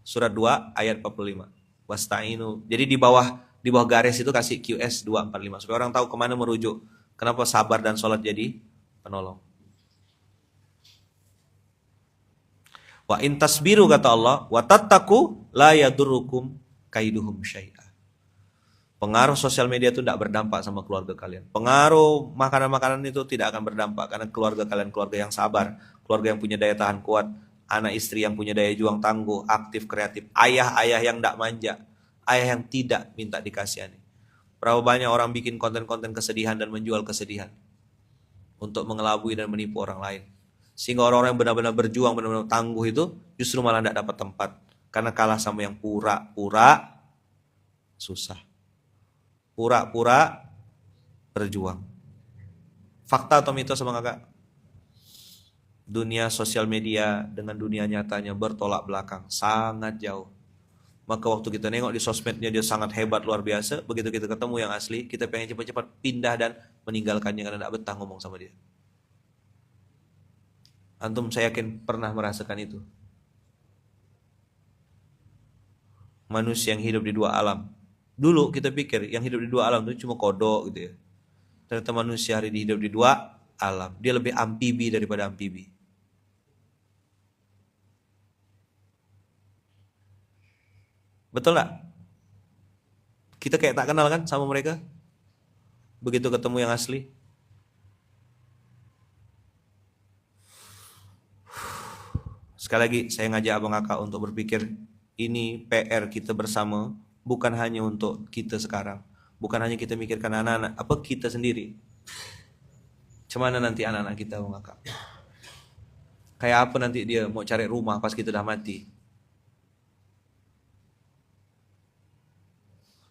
Surat 2 ayat 45. Wasta'inu. Jadi di bawah garis itu kasih QS 2:45 supaya orang tahu kemana merujuk. Kenapa sabar dan sholat jadi penolong. Wa in tasbiru kata Allah, wa tattaku la yadurukum kaiduhum syai'a. Pengaruh sosial media itu tidak berdampak sama keluarga kalian. Pengaruh makanan-makanan itu tidak akan berdampak karena keluarga kalian keluarga yang sabar, keluarga yang punya daya tahan kuat. Anak istri yang punya daya juang tangguh, aktif, kreatif. Ayah-ayah yang tidak manja. Ayah yang tidak minta dikasihani. Berapa banyak orang bikin konten-konten kesedihan dan menjual kesedihan. Untuk mengelabui dan menipu orang lain. Sehingga orang-orang yang benar-benar berjuang, benar-benar tangguh itu justru malah tidak dapat tempat. Karena kalah sama yang pura-pura susah. Pura-pura berjuang. Fakta atau mitos sama kakak? Dunia sosial media dengan dunia nyatanya bertolak belakang, sangat jauh. Maka waktu kita nengok di sosmednya dia sangat hebat, luar biasa. Begitu kita ketemu yang asli, kita pengen cepat-cepat pindah dan meninggalkannya karena tidak betah ngomong sama dia. Antum saya yakin pernah merasakan itu. Manusia yang hidup di 2 alam. Dulu kita pikir yang hidup di 2 alam itu cuma kodok gitu ya. Ternyata manusia hari ini hidup di 2 alam. Dia lebih amfibi daripada amfibi. Betul gak? Kita kayak tak kenal kan sama mereka? Begitu ketemu yang asli. Sekali lagi saya ngajak abang kakak untuk berpikir. Ini PR kita bersama. Bukan hanya untuk kita sekarang. Bukan hanya kita mikirkan anak-anak. Apa kita sendiri. Cemana nanti anak-anak kita Bang Kakak? Kayak apa nanti dia mau cari rumah pas kita udah mati?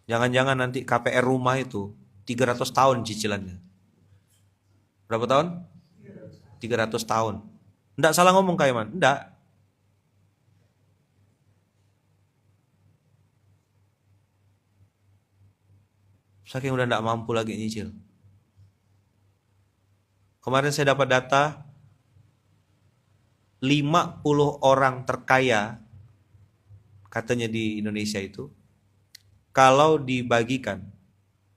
Jangan-jangan nanti KPR rumah itu 300 tahun cicilannya. Berapa tahun? 300 tahun. Nggak salah ngomong Kak Iman? Nggak. Saking udah nggak mampu lagi nyicil. Kemarin saya dapat data 50 orang terkaya katanya di Indonesia itu, kalau dibagikan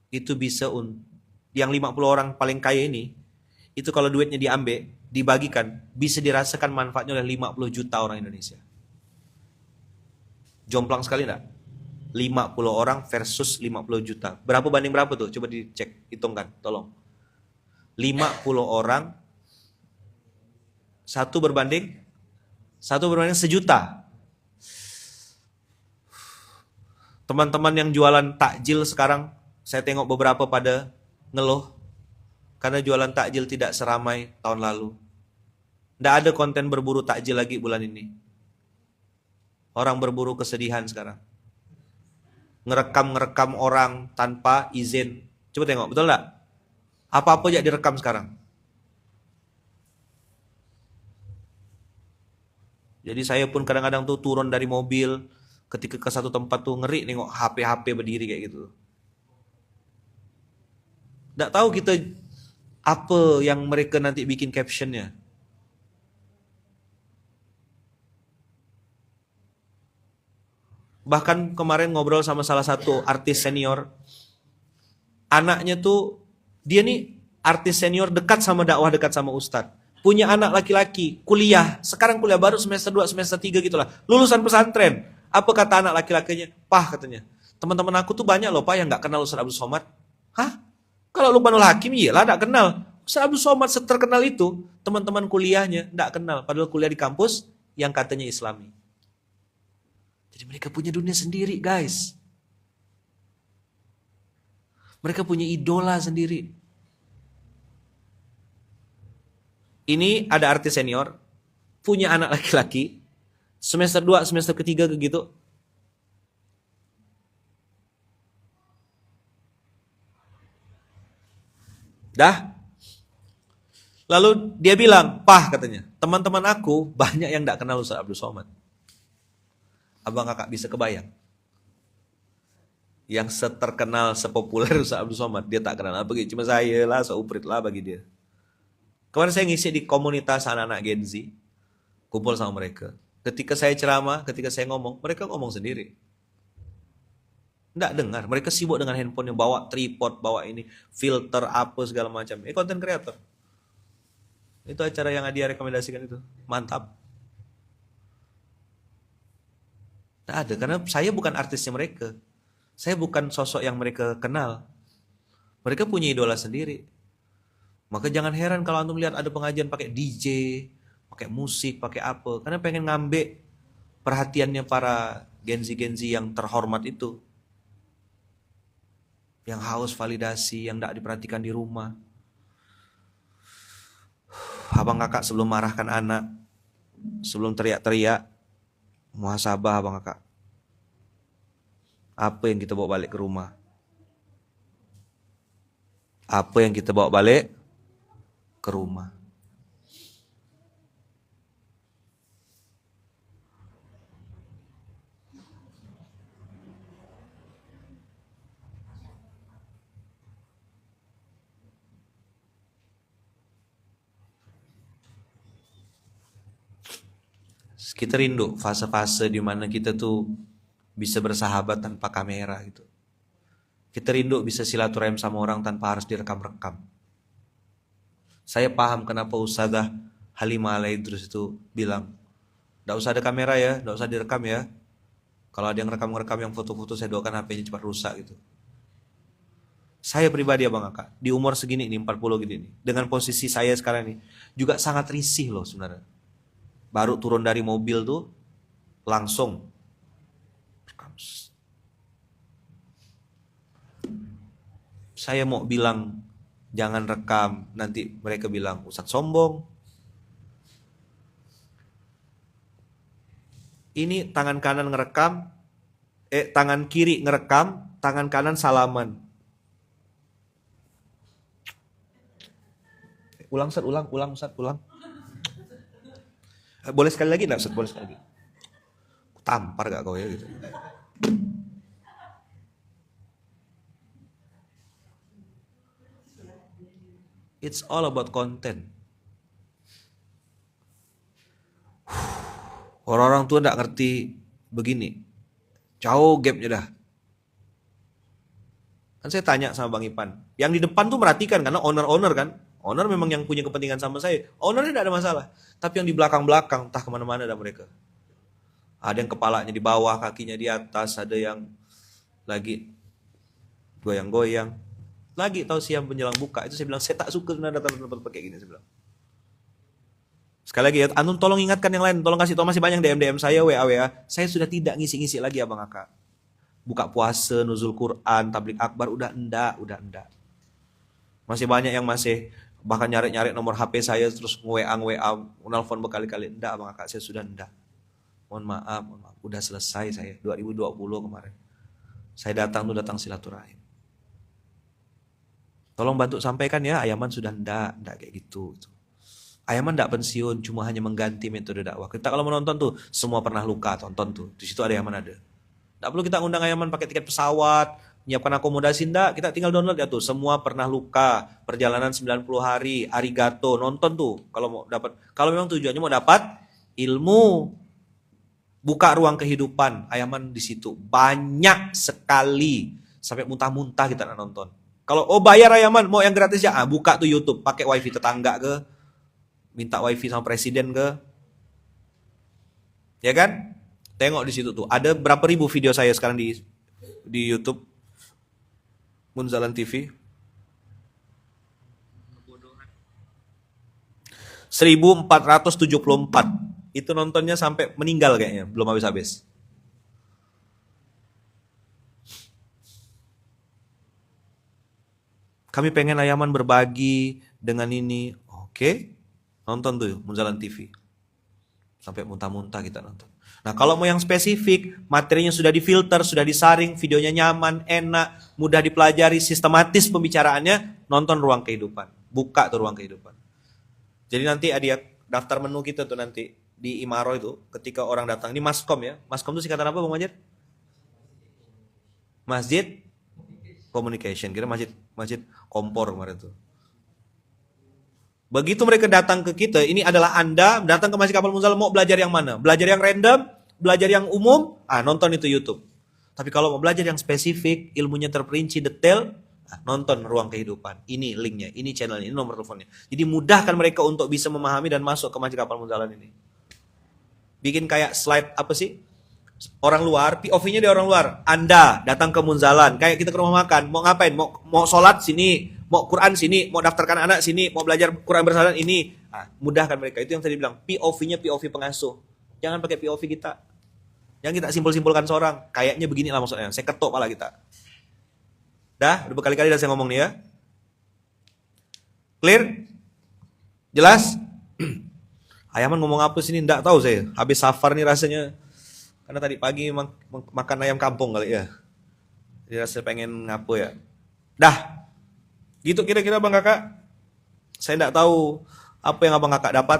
itu bisa yang 50 orang paling kaya ini, itu kalau duitnya diambil, dibagikan, bisa dirasakan manfaatnya oleh 50 juta orang Indonesia. Jomplang sekali enggak? 50 orang versus 50 juta. Berapa banding berapa tuh? Coba dicek, hitungkan, tolong. 50 orang, satu berbanding sejuta. Teman-teman yang jualan takjil sekarang, saya tengok beberapa pada ngeluh karena jualan takjil tidak seramai tahun lalu. Tidak ada konten berburu takjil lagi bulan ini. Orang berburu kesedihan sekarang. Ngerekam orang tanpa izin. Coba tengok, betul nggak? Apa-apa aja direkam sekarang. Jadi saya pun kadang-kadang tuh turun dari mobil, ketika ke satu tempat tuh ngeri nengok HP berdiri kayak gitu. Nggak tahu kita apa yang mereka nanti bikin captionnya. Bahkan kemarin ngobrol sama salah satu artis senior, anaknya tuh, dia nih artis senior dekat sama dakwah, dekat sama ustadz. Punya anak laki-laki, kuliah, sekarang kuliah baru semester 2, semester 3 gitulah. Lulusan pesantren. Apa kata anak laki-lakinya? Pah katanya, teman-teman aku tuh banyak loh Pak yang gak kenal Ustaz Abdul Somad. Hah? Kalau Lukmanul Hakim iyalah gak kenal. Ustaz Abdul Somad seterkenal itu, teman-teman kuliahnya gak kenal. Padahal kuliah di kampus yang katanya Islami. Jadi mereka punya dunia sendiri guys. Mereka punya idola sendiri. Ini ada artis senior, punya anak laki-laki, semester 2, semester ketiga gitu. Dah. Lalu dia bilang, Pah katanya, teman-teman aku banyak yang gak kenal Ustaz Abdul Somad. Abang kakak bisa kebayang. Yang seterkenal, sepopuler Ustaz Abdul Somad, dia tak kenal. Bagi cuma saya lah, seuprit lah bagi dia. Kemarin saya ngisi di komunitas anak-anak Gen Z, kumpul sama mereka. Ketika saya ceramah, ketika saya ngomong, mereka ngomong sendiri. Nggak dengar, mereka sibuk dengan handphone yang bawa tripod, bawa ini, filter apa segala macam. Konten kreator. Itu acara yang dia rekomendasikan itu, mantap. Nggak ada, karena saya bukan artisnya mereka. Saya bukan sosok yang mereka kenal. Mereka punya idola sendiri. Maka jangan heran kalau antum lihat ada pengajian pakai DJ, pakai musik, pakai apa. Karena pengen ngambil perhatiannya para Gen Z yang terhormat itu. Yang haus validasi, yang tidak diperhatikan di rumah. Abang kakak sebelum marahkan anak, sebelum teriak-teriak, muhasabah abang kakak. Apa yang kita bawa balik ke rumah? Apa yang kita bawa balik ke rumah? Kita rindu fase-fase di mana kita tuh bisa bersahabat tanpa kamera gitu. Kita rindu bisa silaturahim sama orang tanpa harus direkam-rekam. Saya paham kenapa Ustazah Halimah Al-Idrus itu bilang, "Nggak usah ada kamera ya, nggak usah direkam ya. Kalau ada yang rekam-rekam yang foto-foto, saya doakan HP-nya cepat rusak gitu." Saya pribadi abang kakak, di umur segini nih, 40 gini nih, dengan posisi saya sekarang nih, juga sangat risih loh sebenarnya. Baru turun dari mobil tuh, langsung saya mau bilang Jangan rekam, nanti mereka bilang Ustadz sombong. Ini tangan kanan ngerekam, tangan kiri ngerekam, tangan kanan salaman. Ulang Ustadz, ulang Ustadz, ulang. Boleh sekali lagi enggak Ustadz? Boleh sekali lagi. Tampar gak kau ya gitu. It's all about content. Orang-orang tua enggak ngerti begini. Jauh gapnya dah. Kan saya tanya sama Bang Ipan. Yang di depan tuh merhatikan karena owner kan. Owner memang yang punya kepentingan sama saya. Ownernya tidak ada masalah. Tapi yang di belakang-belakang, entah kemana-mana ada mereka. Ada yang kepalanya di bawah, kakinya di atas, ada yang lagi goyang-goyang. Lagi tahu siang menjelang buka, itu saya bilang, saya tak suka datang tempat pakai gini, saya bilang. Sekali lagi ya, Anun tolong ingatkan yang lain, tolong kasih tahu, masih banyak DM saya, WA. Saya sudah tidak ngisi-ngisi lagi Abang Aka. Buka puasa, nuzul Quran, tablik akbar, udah enggak. Masih banyak yang masih bahkan nyari-nyari nomor HP saya terus WA, nelfon berkali-kali. Enggak Abang Aka, saya sudah enggak. Mohon maaf, udah selesai saya 2020 kemarin. Saya datang silaturahim. Tolong bantu sampaikan ya, Ayaman sudah enggak kayak gitu. Ayaman enggak pensiun, cuma hanya mengganti metode dakwah. Kita kalau menonton tuh, semua pernah luka, tonton tuh. Di situ ada Ayaman ada. Enggak perlu kita ngundang Ayaman pakai tiket pesawat, menyiapkan akomodasi, enggak. Kita tinggal download ya tuh, semua pernah luka, perjalanan 90 hari, arigato, nonton tuh. Kalau mau dapat, kalau memang tujuannya mau dapat ilmu, buka ruang kehidupan, Ayaman di situ banyak sekali sampai muntah-muntah kita nonton. Kalau bayar Ayaman mau yang gratis ya, buka tuh YouTube, pakai wifi tetangga ke, minta wifi sama presiden ke, ya kan? Tengok di situ tuh, ada berapa ribu video saya sekarang di YouTube, Munzalan TV. 1474. Itu nontonnya sampai meninggal kayaknya, belum habis-habis. Kami pengen Ayaman berbagi dengan ini. Oke, nonton tuh Munzalan TV. Sampai muntah-muntah kita nonton. Nah kalau mau yang spesifik, materinya sudah difilter, sudah disaring, videonya nyaman, enak, mudah dipelajari, sistematis pembicaraannya, nonton Ruang Kehidupan. Buka tuh Ruang Kehidupan. Jadi nanti ada daftar menu kita tuh nanti di Imaro itu, ketika orang datang, ini Maskom ya. Maskom itu singkatan apa Bang Majid? Masjid Communication, kira masjid kompor kemarin tuh. Begitu mereka datang ke kita, ini adalah Anda datang ke Masjid Kapal Munzal, mau belajar yang mana? Belajar yang random, belajar yang umum, nonton itu YouTube. Tapi kalau mau belajar yang spesifik, ilmunya terperinci, detail, nonton Ruang Kehidupan. Ini linknya, ini channelnya, ini nomor teleponnya. Jadi mudahkan mereka untuk bisa memahami dan masuk ke Masjid Kapal Munzalan ini. Bikin kayak slide apa sih? Orang luar, POV-nya dari orang luar. Anda datang ke Munzalan, kayak kita ke rumah makan, mau ngapain? Mau sholat sini, mau Quran sini, mau daftarkan anak sini, mau belajar Quran bersama ini. Mudahkan mereka. Itu yang tadi bilang, POV-nya POV pengasuh. Jangan pakai POV kita. Yang kita simpul-simpulkan seorang. Kayaknya beginilah maksudnya. Saya ketok pala kita. Udah berkali-kali dah saya ngomong nih ya. Clear? Jelas? Ayaman ngomong apa sini? Nggak tahu saya. Habis safar nih rasanya. Karena tadi pagi makan ayam kampung kali ya. Jadi rasa pengen ngapu ya. Dah. Gitu kira-kira Bang Kakak. Saya nggak tahu apa yang Abang Kakak dapat.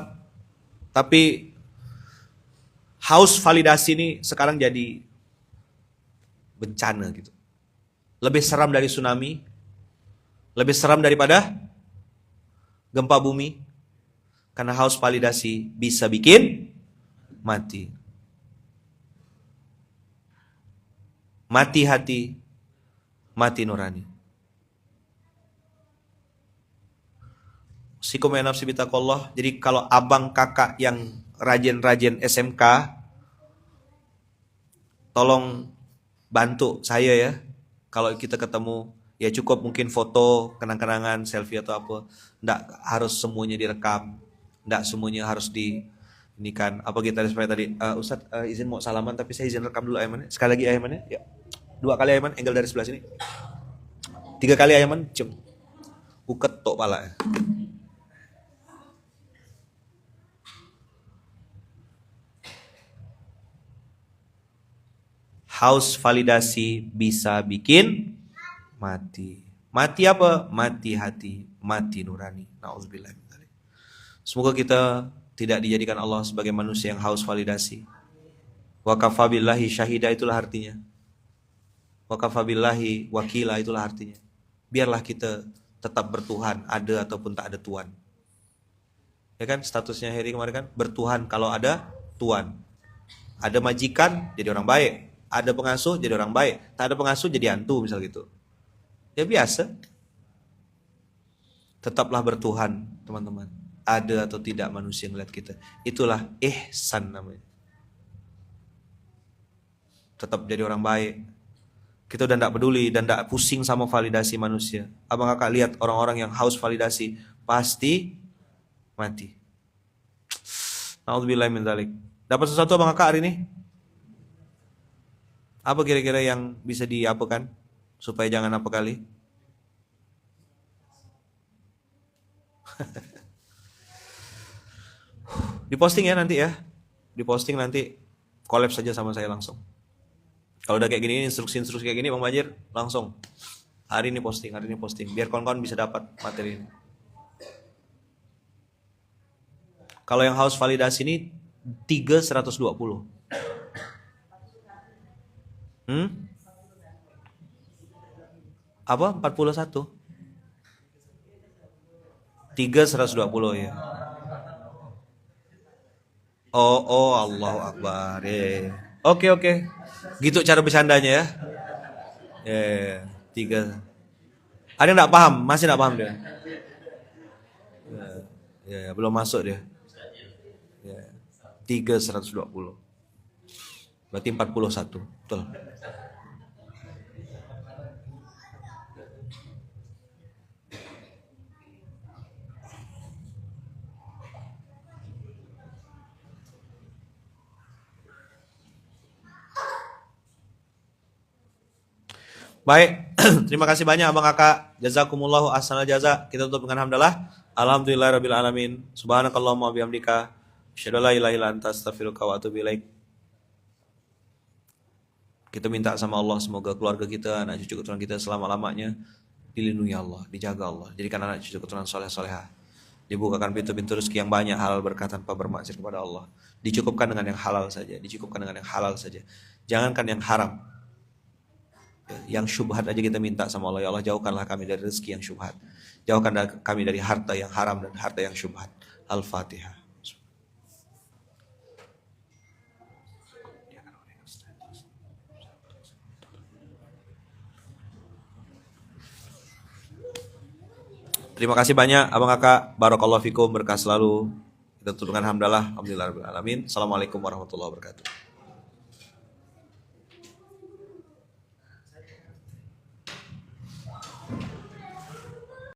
Tapi haus validasi ini sekarang jadi bencana gitu. Lebih seram dari tsunami. Lebih seram daripada gempa bumi. Karena haus validasi bisa bikin mati. Mati hati, mati nurani. Sikum ya nafsi bitaqallah. Jadi kalau abang kakak yang rajin-rajin SMK, tolong bantu saya ya. Kalau kita ketemu, ya cukup mungkin foto, kenang-kenangan, selfie atau apa. Nggak harus semuanya direkam. Nggak semuanya harus ini kan. Apa kita supaya tadi, Ustadz izin mau salaman tapi saya izin rekam dulu Ayaman. Sekali lagi Ayaman ya. 2 kali Ayaman, angle dari sebelah sini. 3 kali Ayaman, cium. Ku ketok pala. Haus validasi bisa bikin mati. Mati apa? Mati hati, mati nurani. Nauzubillah. Semoga kita tidak dijadikan Allah sebagai manusia yang haus validasi. Wa kafa billahi syahida, itulah artinya. Wa kafa billahi wakila, itulah artinya. Biarlah kita tetap bertuhan, ada ataupun tak ada Tuhan. Ya kan statusnya Heri kemarin kan, bertuhan kalau ada Tuhan. Ada majikan jadi orang baik, ada pengasuh jadi orang baik, tak ada pengasuh jadi hantu misal gitu. Ya biasa. Tetaplah bertuhan, teman-teman. Ada atau tidak manusia yang melihat kita. Itulah ihsan namanya. Tetap jadi orang baik. Kita udah tidak peduli dan tidak pusing sama validasi manusia. Abang kakak lihat orang-orang yang haus validasi pasti mati. Nauzubillahi min dzalik. Dapat sesuatu abang kakak hari ini? Apa kira-kira yang bisa diapakan supaya jangan apa kali? Diposting ya nanti ya. Diposting nanti, collab saja sama saya langsung. Kalau udah kayak gini, instruksi-instruksi kayak gini Bang Bajir, langsung hari ini posting, biar kawan-kawan bisa dapat materi ini. Kalau yang haus validasi ini 3.120. Apa? 41? 3.120 ya. Oh, Allahu Akbar. Oke. Gitu cara bercandanya ya. Tiga. Ada yang nggak paham? Masih nggak paham dia? Belum masuk dia. 3.120. Berarti 41. Betul. Baik, terima kasih banyak abang kakak. Jazakumullahu ahsanal jaza. Kita tutup dengan hamdalah. Alhamdulillahirabbil alamin. Subhanakallahumma bihamdika, asyhadu an la ilaha illa anta, astaghfiruka wa atubu ilaik. Kita minta sama Allah semoga keluarga kita, anak cucu keturunan kita selama-lamanya dilindungi Allah, dijaga Allah. Jadikan anak cucu keturunan soleh-solehah. Dibukakan pintu-pintu rezeki yang banyak, halal berkah tanpa bermaksiat kepada Allah. Dicukupkan dengan yang halal saja, Jangankan yang haram. Yang syubhat aja kita minta sama Allah, ya Allah jauhkanlah kami dari rezeki yang syubhat, jauhkan kami dari harta yang haram dan harta yang syubhat. Al-Fatihah. Terima kasih banyak abang kakak, barakallahu fikum, berkah selalu. Kita tutup dengan hamdalah, alhamdulillah rabbil alamin. Assalamualaikum warahmatullahi wabarakatuh.